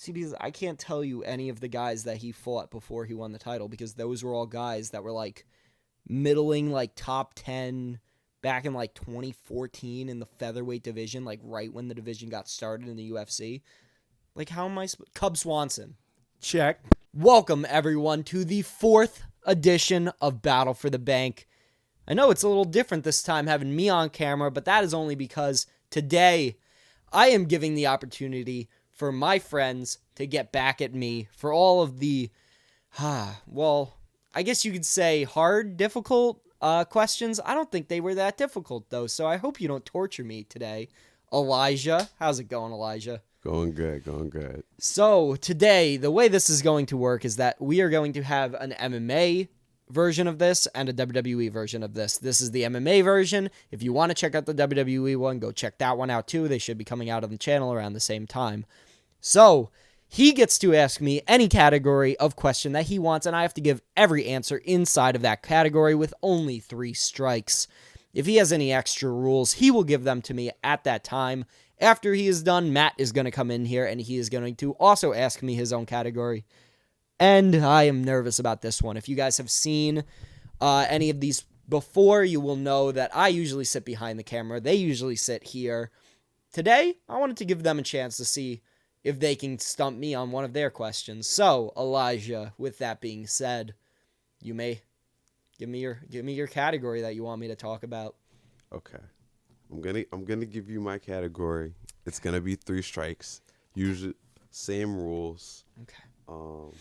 See, because I can't tell you any of the guys that he fought before he won the title because those were all guys that were like middling, like top 10 back in like 2014 in the featherweight division, like right when the division got started in the UFC. Like, how am I... Cub Swanson. Check. Welcome, everyone, to the 4th edition of Battle for the Bank. I know it's a little different this time having me on camera, but that is only because today I am giving the opportunity for my friends to get back at me for all of the, well, I guess you could say hard, difficult questions. I don't think they were that difficult, though, so I hope you don't torture me today. Elijah, how's it going, Elijah? Going good. So today, the way this is going to work is that we are going to have an MMA version of this and a WWE version of this. This is the MMA version. If you want to check out the WWE one, go check that one out too. They should be coming out on the channel around the same time. So he gets to ask me any category of question that he wants, and I have to give every answer inside of that category with only 3 strikes. If he has any extra rules, he will give them to me at that time. After he is done, Matt is going to come in here, and he is going to also ask me his own category. And I am nervous about this one. If you guys have seen any of these before, you will know that I usually sit behind the camera. They usually sit here. Today, I wanted to give them a chance to see if they can stump me on one of their questions. So, Elijah, with that being said, you may give me your category that you want me to talk about. Okay. I'm gonna give you my category. It's gonna be 3 strikes. Usually same rules. Okay.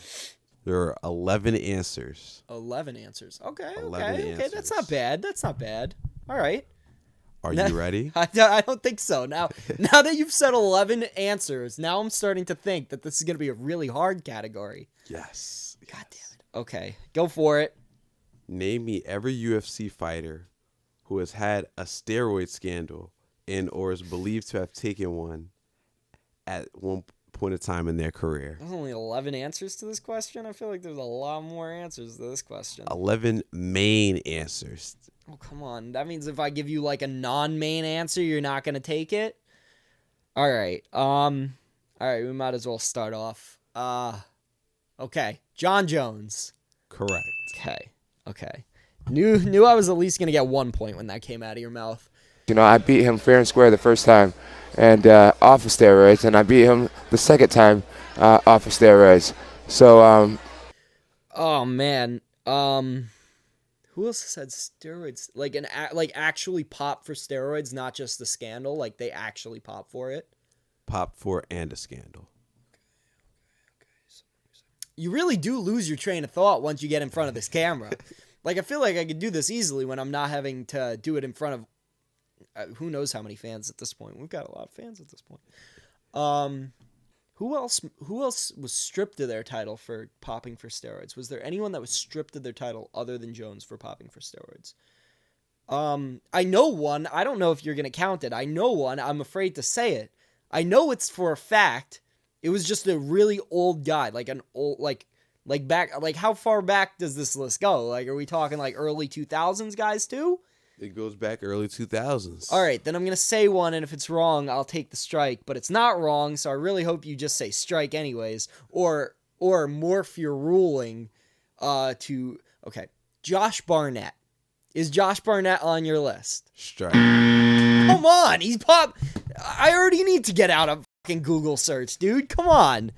There are 11 answers. 11 answers. Okay. 11 Okay. answers. That's not bad. All right. Are you ready? I don't think so. Now that you've said 11 answers, now I'm starting to think that this is going to be a really hard category. Yes. God damn it. Okay. Go for it. Name me every UFC fighter who has had a steroid scandal and or is believed to have taken one at one point in time in their career. There's only 11 answers to this question. I feel like there's a lot more answers to this question. 11 main answers. Oh, come on. That means if I give you like a non-main answer, you're not going to take it? All right. We might as well start off. Okay. John Jones. Correct. Okay. Knew I was at least going to get 1 point when that came out of your mouth. You know, I beat him fair and square the first time and off of steroids, and I beat him the second time off of steroids. So, oh man, who else has had steroids? Like actually pop for steroids, not just the scandal. Like they actually pop for it. Pop for and a scandal. You really do lose your train of thought once you get in front of this camera. Like I feel like I could do this easily when I'm not having to do it in front of who knows how many fans at this point. We've got a lot of fans at this point. Who else was stripped of their title for popping for steroids? Was there anyone that was stripped of their title other than Jones for popping for steroids? I know one. I don't know if you're going to count it. I know one. I'm afraid to say it. I know it's for a fact. It was just a really old guy, like an old, like back, like how far back does this list go? Like, are we talking like early 2000s guys too? It goes back early 2000s. All right, then I'm going to say one, and if it's wrong, I'll take the strike. But it's not wrong, so I really hope you just say strike anyways. Or morph your ruling to... Okay, Josh Barnett. Is Josh Barnett on your list? Strike. Come on, he's pop... I already need to get out of fucking Google search, dude. Come on.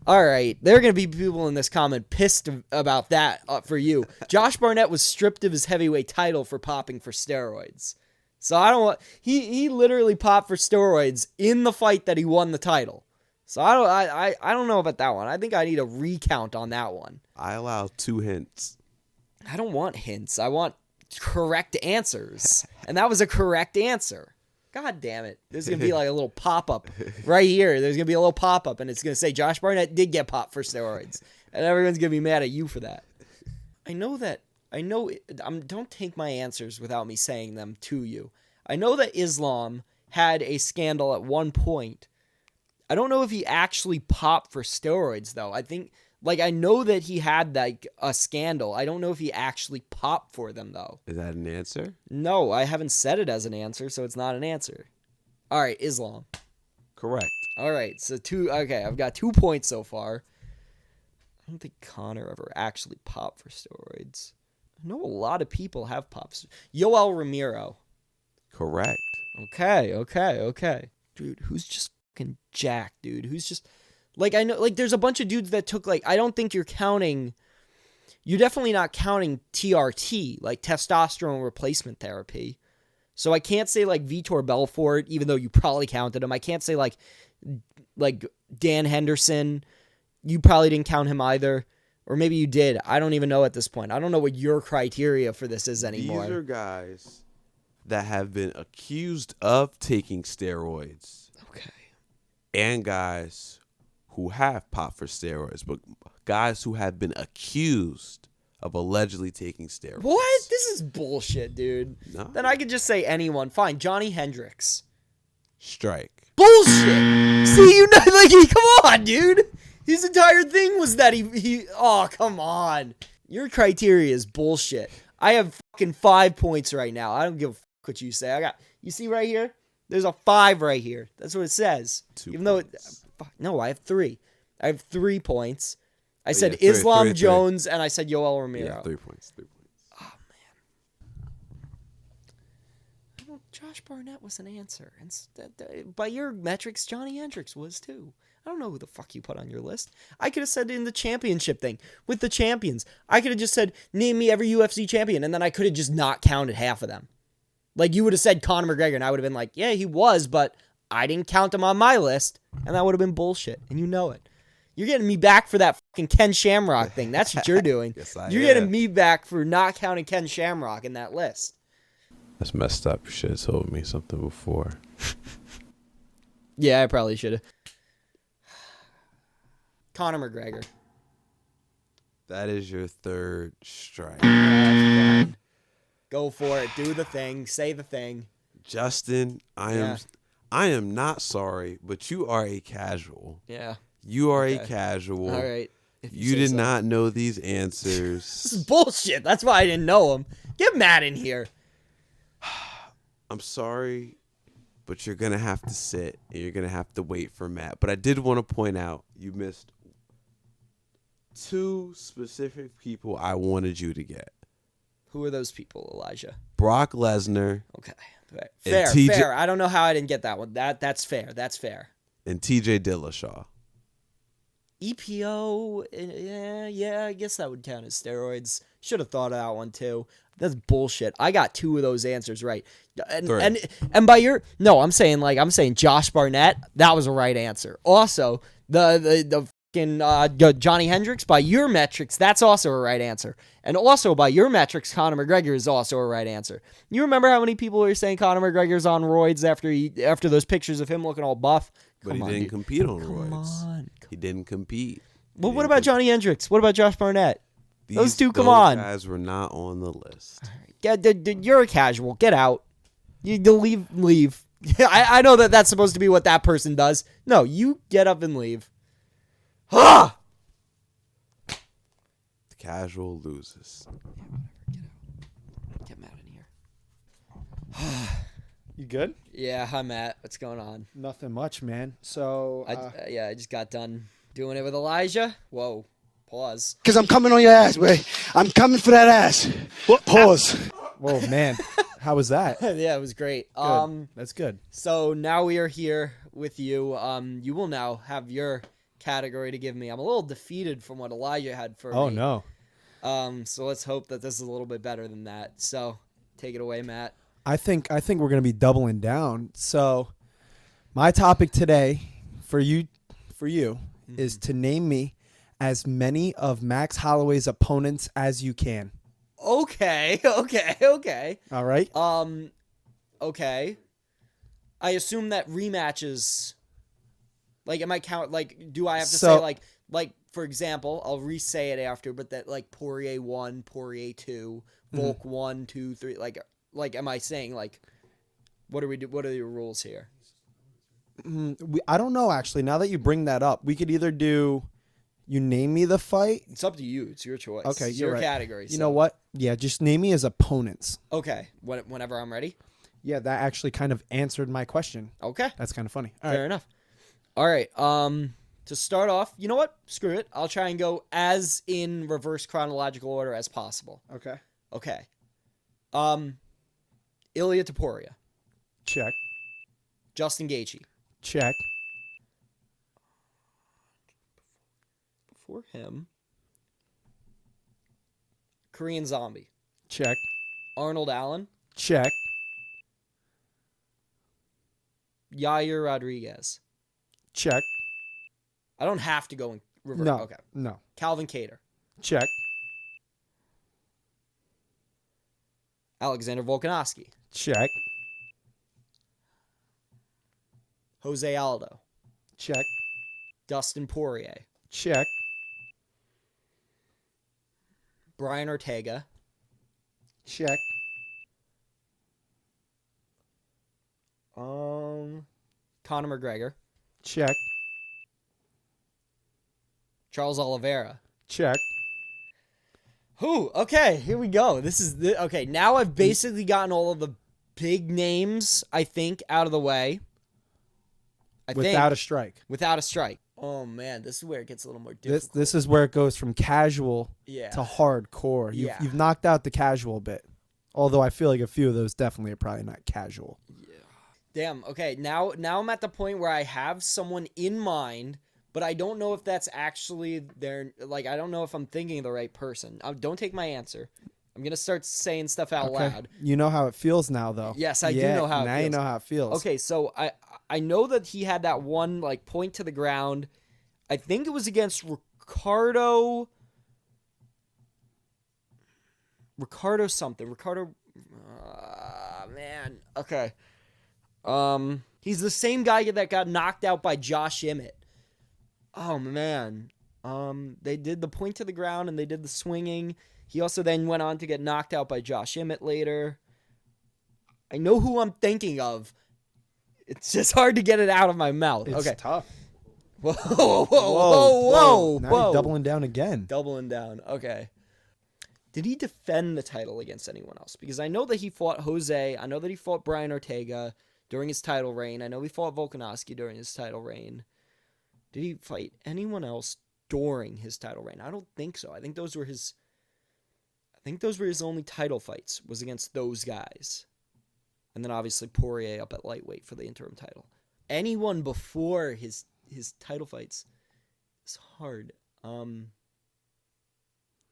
All right, there are going to be people in this comment pissed about that for you. Josh Barnett was stripped of his heavyweight title for popping for steroids. So I don't want... He literally popped for steroids in the fight that he won the title. So I don't know about that one. I think I need a recount on that one. I allow 2 hints. I don't want hints. I want correct answers. And that was a correct answer. God damn it. There's going to be like a little pop-up right here. There's going to be a little pop-up, and it's going to say Josh Barnett did get popped for steroids. And everyone's going to be mad at you for that. Don't take my answers without me saying them to you. I know that Islam had a scandal at one point. I don't know if he actually popped for steroids, though. I know that he had like a scandal. I don't know if he actually popped for them, though. Is that an answer? No, I haven't said it as an answer, so it's not an answer. All right, Islam. Correct. All right, so I've got 2 points so far. I don't think Connor ever actually popped for steroids. I know a lot of people have popped. Yoel Ramiro. Correct. Okay. Dude, who's just fucking jacked, dude? Who's just... Like, I know, like, there's a bunch of dudes that took, like, I don't think you're definitely not counting TRT, like, testosterone replacement therapy. So I can't say, like, Vitor Belfort, even though you probably counted him. I can't say, like Dan Henderson. You probably didn't count him either. Or maybe you did. I don't even know at this point. I don't know what your criteria for this is anymore. These are guys that have been accused of taking steroids. Okay. And guys who have popped for steroids, but guys who have been accused of allegedly taking steroids. What? This is bullshit, dude. No. Then I could just say anyone. Fine, Johnny Hendricks. Strike. Bullshit. See, you know, like, come on, dude. His entire thing was that he. Oh, come on. Your criteria is bullshit. I have fucking 5 points right now. I don't give a fuck what you say. You see right here? There's a 5 right here. That's what it says. 2 Even points. no, I have 3. I have 3 points. I said yeah, three, Islam three. Jones, and I said Yoel Ramiro. Yeah, 3 points. 3 points. Oh, man. Well, Josh Barnett was an answer. And by your metrics, Johnny Hendricks was too. I don't know who the fuck you put on your list. I could have said in the championship thing, with the champions, I could have just said, name me every UFC champion, and then I could have just not counted half of them. Like, you would have said Conor McGregor, and I would have been like, yeah, he was, but I didn't count him on my list, and that would have been bullshit, and you know it. You're getting me back for that fucking Ken Shamrock thing. That's what you're doing. Yes, I You're am. getting me back for not counting Ken Shamrock in that list. That's messed up. You should have told me something before. Yeah, I probably should have. Conor McGregor. That is your 3rd strike. Fine. Go for it. Do the thing. Say the thing. Justin, I am not sorry, but you are a casual. Yeah. You are Okay. a casual. All right. You did so. not know these answers. This is bullshit. That's why I didn't know them. Get Matt in here. I'm sorry, but you're going to have to sit and you're going to have to wait for Matt. But I did want to point out you missed 2 specific people I wanted you to get. Who are those people, Elijah? Brock Lesnar Okay. And Fair. I don't know how I didn't get that one. That's fair. That's fair. and TJ Dillashaw. EPO, yeah, I guess that would count as steroids. Should have thought of that one too. That's bullshit. I got 2 of those answers right. And by I'm saying Josh Barnett, that was a right answer. Also, the fucking Johnny Hendricks, by your metrics, that's also a right answer. And also by your metrics, Conor McGregor is also a right answer. You remember how many people were saying Conor McGregor's on roids after those pictures of him looking all buff? But he didn't compete on roids. Come on. He didn't compete. Well, what about Johnny Hendricks? What about Josh Barnett? Those 2, come those on. guys were not on the list. You're a casual. Get out. You leave. I know that's supposed to be what that person does. No, you get up and leave. Ah! The casual loses. Get Matt in here. You good? Yeah, hi Matt. What's going on? Nothing much, man. So, I just got done doing it with Elijah. Whoa. Pause. Because I'm coming on your ass, boy. I'm coming for that ass. Pause. whoa, man. How was that? Yeah, it was great. Good. That's good. So now we are here with you. You will now have your category to give me. I'm a little defeated from what Elijah had for me. Oh, no. So let's hope that this is a little bit better than that. So take it away, Matt. I think we're going to be doubling down. So my topic today for you is to name me as many of Max Holloway's opponents as you can. Okay. All right? Okay. I assume that rematches, like, am I count, like, do I have to say, like, for example, I'll re-say it after, but that, like, Poirier 1, Poirier 2, Volk 1, 2, 3, like, am I saying, like, what are the rules here? I don't know, actually. Now that you bring that up, we could either do you name me the fight. It's up to you. It's your choice. Okay, it's you're your right. category. You know what? Yeah, just name me as opponents. Okay. Whenever I'm ready. Yeah, that actually kind of answered my question. Okay. That's kind of funny. All Fair right. enough. All right. To start off, you know what? Screw it. I'll try and go as in reverse chronological order as possible. Okay. Okay. Ilya Taporia, Check. Justin Gaethje. Check. Before him, Korean Zombie, Check. Arnold Allen, Check. Yair Rodriguez. Check. I don't have to go in reverse. No. Okay. No. Calvin Kattar, Check. Alexander Volkanovski, Check. Jose Aldo, Check. Dustin Poirier, Check. Brian Ortega, Check. Conor McGregor, Check. Charles Oliveira. Check. Whew, okay, here we go. Okay, now I've basically gotten all of the big names, I think, out of the way. Without a strike. Without a strike. Oh, man, this is where it gets a little more difficult. This is where it goes from casual Yeah. to hardcore. Yeah. You've knocked out the casual bit. Although I feel like a few of those definitely are probably not casual. Damn, okay, now I'm at the point where I have someone in mind, but I don't know if that's actually their, like, I don't know if I'm thinking of the right person. Don't take my answer. I'm going to start saying stuff out loud. You know how it feels now, though. Yes, I do know how it now feels. you know how it feels. Okay, so I know that he had that one, like, point to the ground. I think it was against Ricardo something. Man. Okay. He's the same guy that got knocked out by Josh Emmett. Oh, man. They did the point to the ground and they did the swinging. He also then went on to get knocked out by Josh Emmett later. I know who I'm thinking of. It's just hard to get it out of my mouth. It's okay. tough. Whoa. Now you're doubling down again. Doubling down. Okay. Did he defend the title against anyone else? Because I know that he fought Jose. I know that he fought Brian Ortega during his title reign. I know he fought Volkanovski during his title reign. Did he fight anyone else during his title reign? I don't think so. I think those were his only title fights, was against those guys. And then obviously Poirier up at lightweight for the interim title. Anyone before his title fights is hard.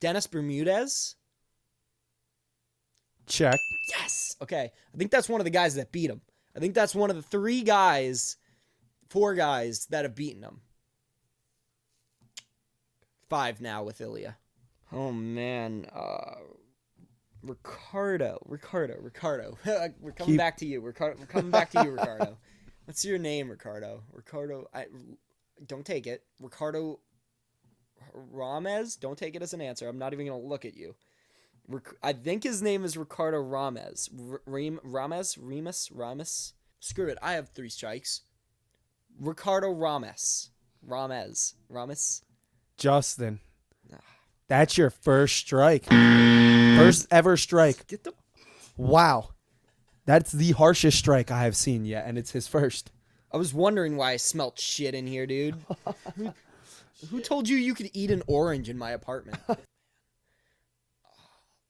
Dennis Bermudez? Check. Yes! Okay. I think that's one of the guys that beat him. I think that's one of the four guys that have beaten him. 5 now with Ilya. Oh, man. Ricardo. We're coming back to you. We're coming back to you, Ricardo. What's your name, Ricardo? Ricardo. Don't take it. Ricardo Rames? Don't take it as an answer. I'm not even going to look at you. I think his name is Ricardo Rames. Rames? Screw it. I have 3 strikes. Ricardo Rames. Justin. That's your first strike. First ever strike. Wow. That's the harshest strike I have seen yet, and it's his first. I was wondering why I smelled shit in here, dude. Who told you could eat an orange in my apartment?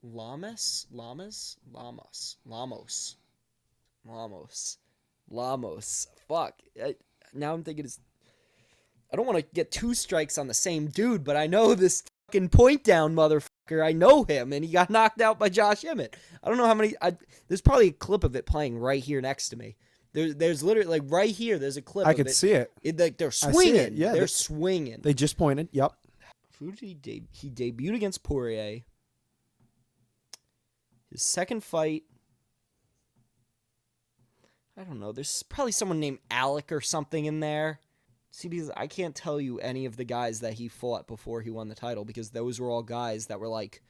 Lamos. Fuck. Now I'm thinking I don't want to get 2 strikes on the same dude, but I know this fucking point down motherfucker. I know him, and he got knocked out by Josh Emmett. I don't know how many. There's probably a clip of it playing right here next to me. There's literally, like, right here, there's a clip I of it. could see it. Like, they're swinging. Yeah, they're swinging. They just pointed. Yep. Who did he debuted against Poirier. His second fight, I don't know. There's probably someone named Alec or something in there. See, because I can't tell you any of the guys that he fought before he won the title, because those were all guys that were, like,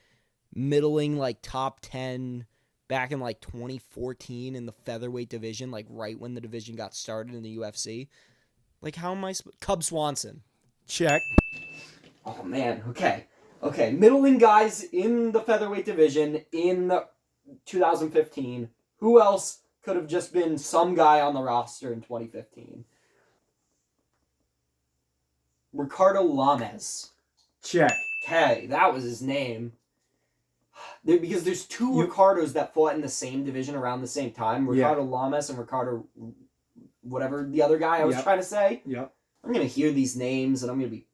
middling, like, top 10 back in, like, 2014 in the featherweight division, like, right when the division got started in the UFC. Like, how am I Cub Swanson. Check. Oh, man. Okay. Middling guys in the featherweight division in 2015. Who else could have just been some guy on the roster in 2015? Ricardo Lames. Check. Okay, that was his name. Because there's two Ricardos that fought in the same division around the same time. Ricardo Lames and Ricardo... whatever the other guy I was trying to say. Yep. I'm going to hear these names and I'm going to be...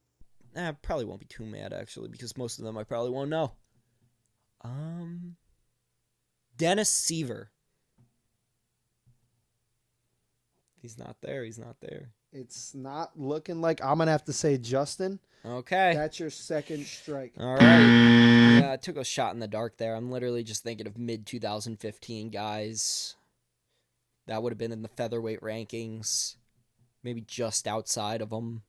I probably won't be too mad, actually, because most of them I probably won't know. Dennis Seaver. He's not there. It's not looking like I'm going to have to say Justin. Okay. That's your second strike. All right. Yeah, I took a shot in the dark there. I'm literally just thinking of mid-2015 guys. That would have been in the featherweight rankings. Maybe just outside of them.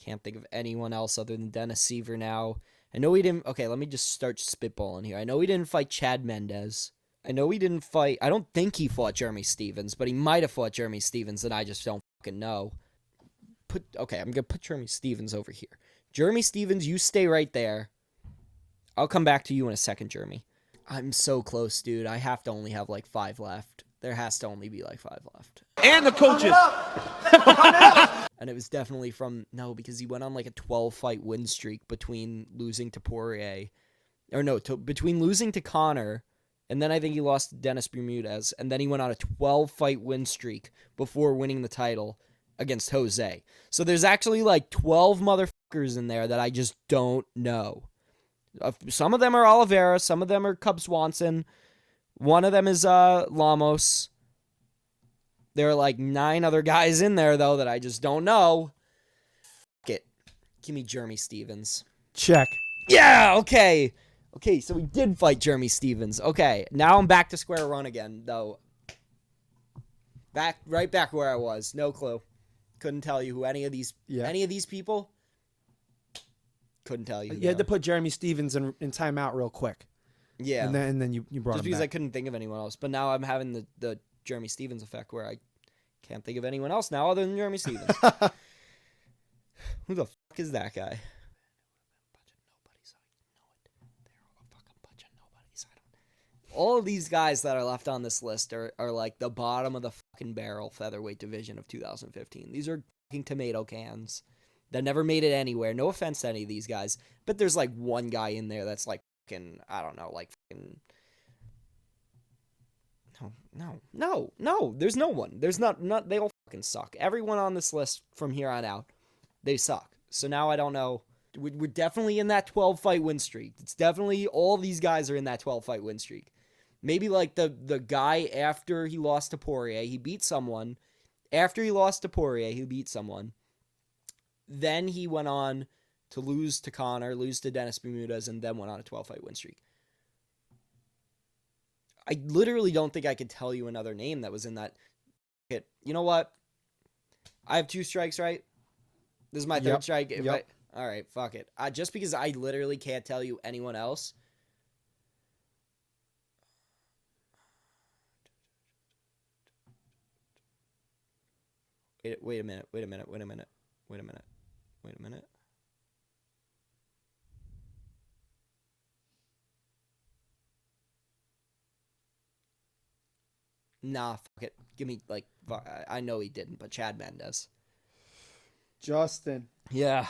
Can't think of anyone else other than Dennis Seaver now. I know he didn't... Okay, let me just start spitballing here. I know he didn't fight Chad Mendez. I know he didn't fight... I don't think he fought Jeremy Stevens, but he might have fought Jeremy Stevens, and I just don't fucking know. Okay, I'm going to put Jeremy Stevens over here. Jeremy Stevens, you stay right there. I'll come back to you in a second, Jeremy. I'm so close, dude. I have to only have like 5 left. There has to only be like 5 left. And the coaches. And it was definitely from... No, because he went on like a 12-fight win streak between losing to Poirier. Or no, between losing to Conor, and then I think he lost to Dennis Bermudez, and then he went on a 12-fight win streak before winning the title against Jose. So there's actually like 12 motherfuckers in there that I just don't know. Some of them are Oliveira, some of them are Cub Swanson. One of them is Lamos. There are like 9 other guys in there, though, that I just don't know. Fuck it. Give me Jeremy Stevens. Check. Yeah, okay. Okay, so we did fight Jeremy Stevens. Okay, now I'm back to square one again, though. Right back where I was. No clue. Couldn't tell you who any of these people. Couldn't tell you. You had to put Jeremy Stevens in timeout real quick. Yeah. And then you brought just him because back. I couldn't think of anyone else. But now I'm having the Jeremy Stevens effect where I can't think of anyone else now other than Jeremy Stevens. Who the fuck is that guy? All of these guys that are left on this list are like the bottom of the fucking barrel featherweight division of 2015. These are fucking tomato cans that never made it anywhere. No offense to any of these guys, but there's like one guy in there that's like fucking, I don't know, like fucking... No, there's no one. There's not, they all fucking suck. Everyone on this list from here on out, they suck. So now I don't know. We're definitely in that 12-fight win streak. It's definitely, all these guys are in that 12-fight win streak. Maybe like the guy after he lost to Poirier, he beat someone. After he lost to Poirier, he beat someone. Then he went on to lose to Conor, lose to Dennis Bermudez, and then went on a 12-fight win streak. I literally don't think I could tell you another name that was in that hit. You know what? I have 2 strikes, right? This is my third strike. Yep. All right, fuck it. Just because I literally can't tell you anyone else. Wait a minute. Nah, fuck it. Give me, like, I know he didn't, but Chad Mendez. Justin. Yeah.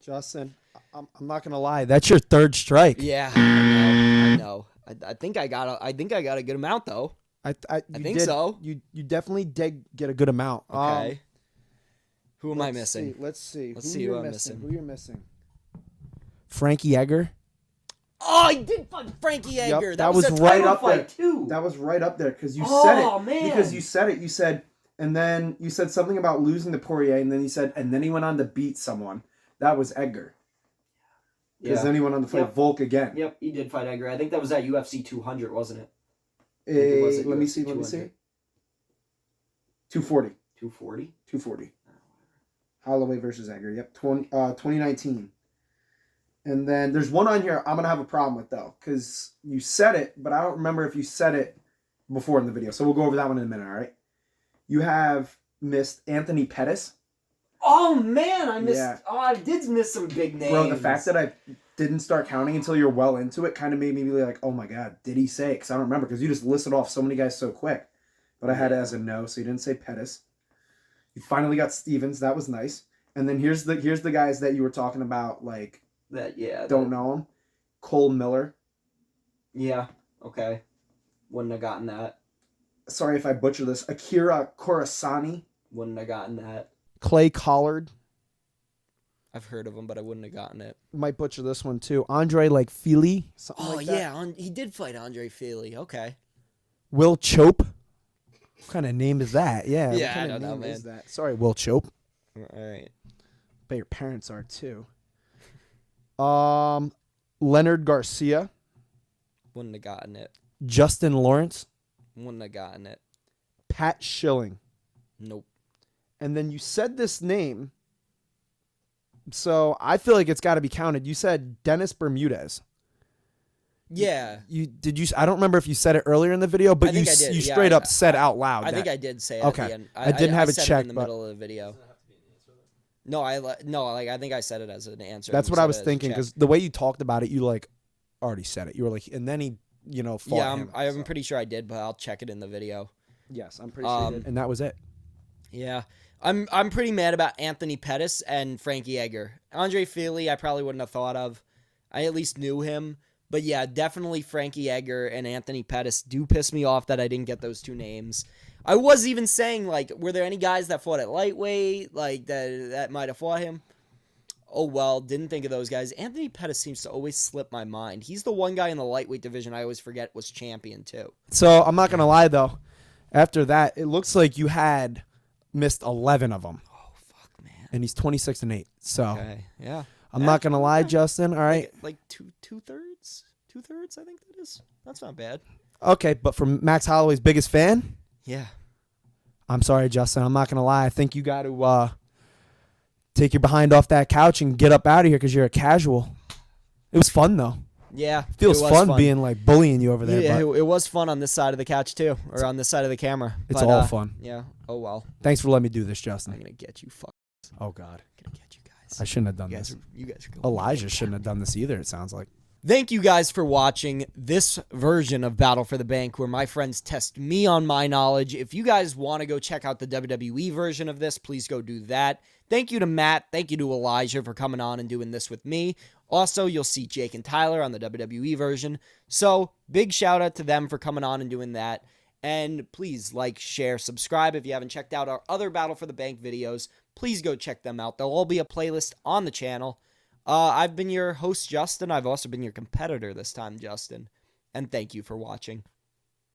Justin, I'm not gonna lie. That's your 3rd strike. Yeah, I know. I think I got a good amount though. I think so. You definitely did get a good amount. Okay. Who am I missing? Let's see. Let's see who I'm missing. Who you're missing? Frankie Edgar. Oh, I did fight Frankie Edgar. Yep, that was right up there too. That was right up there because you said it. Oh man! Because you said it. You said, and then you said something about losing to Poirier, and then you said, and then he went on to beat someone. That was Edgar. Because then he went on to fight Volk again. Yep, he did fight Edgar. I think that was at UFC 200, wasn't it? Let me see. 240. 240? 240. Holloway versus Edgar. Yep, 2019. And then there's one on here I'm going to have a problem with, though, because you said it, but I don't remember if you said it before in the video. So we'll go over that one in a minute, all right? You have missed Anthony Pettis. Oh, man, I missed... Yeah. Oh, I did miss some big names. Bro, the fact that I didn't start counting until you're well into it kind of made me be like, oh, my God, did he say it? Because I don't remember, because you just listed off so many guys so quick. But I had it as a no, so you didn't say Pettis. You finally got Stevens. That was nice. And then here's the guys that you were talking about, like, don't know him. Cole Miller. Yeah. Okay. Wouldn't have gotten that. Sorry if I butcher this. Akira Kurasani. Wouldn't have gotten that. Clay Collard. I've heard of him, but I wouldn't have gotten it. Might butcher this one too. Andre like Feely. Something Oh like that. yeah, he did fight Andre Feely. Okay. Will Chope. What kind of name is that? Yeah. Yeah, what kind I of don't know, name is man. that? Sorry, Will Chope. All right. Bet your parents are too. Leonard Garcia. Wouldn't have gotten it. Justin Lawrence. Wouldn't have gotten it. Pat Schilling. Nope. And then you said this name. So I feel like it's got to be counted. You said Dennis Bermudez. Yeah. I don't remember if you said it earlier in the video, but I think I did. you Yeah, straight up said out loud. I think I did say it Okay. at the end. I didn't have it said checked, in the but- middle of the video. No, I think I said it as an answer. That's You what said I it was as a thinking check. because the way you talked about it, you like already said it. You were like, and then he, fought Yeah, him. I'm pretty sure I did, but I'll check it in the video. Yes, I'm pretty sure you did. And that was it. Yeah. I'm pretty mad about Anthony Pettis and Frankie Edgar. Andre Feely, I probably wouldn't have thought of. I at least knew him. But yeah, definitely Frankie Edgar and Anthony Pettis do piss me off that I didn't get those two names. I was even saying, like, were there any guys that fought at lightweight, like, that might have fought him? Oh, well, didn't think of those guys. Anthony Pettis seems to always slip my mind. He's the one guy in the lightweight division I always forget was champion, too. So I'm not going to lie, though. After that, it looks like you had missed 11 of them. Oh, fuck, man. And he's 26-8. So Okay, yeah. I'm not going to lie, Justin. All right. Like two-thirds? Two-thirds, I think that is. That's not bad. Okay, but for Max Holloway's biggest fan, Yeah. I'm sorry, Justin. I'm not going to lie. I think you got to take your behind off that couch and get up out of here because you're a casual. It was fun, though. Yeah. Feels it was fun being like bullying you over there. Yeah, but it was fun on this side of the couch, too. Or on this side of the camera. it's But, all fun. Yeah. Oh, well. Thanks for letting me do this, I'm Justin. going to get you, fuck. Oh, God. I'm going to get you guys. I shouldn't have done You guys this. are going Elijah shouldn't have done this either, it sounds like. Thank you guys for watching this version of Battle for the Bank where my friends test me on my knowledge. If you guys want to go check out the WWE version of this, please go do that. Thank you to Matt. Thank you to Elijah for coming on and doing this with me. Also, you'll see Jake and Tyler on the WWE version. So, big shout out to them for coming on and doing that. And please like, share, subscribe if you haven't checked out our other Battle for the Bank videos. Please go check them out. There'll all be a playlist on the channel. I've been your host, Justin. I've also been your competitor this time, Justin. And thank you for watching.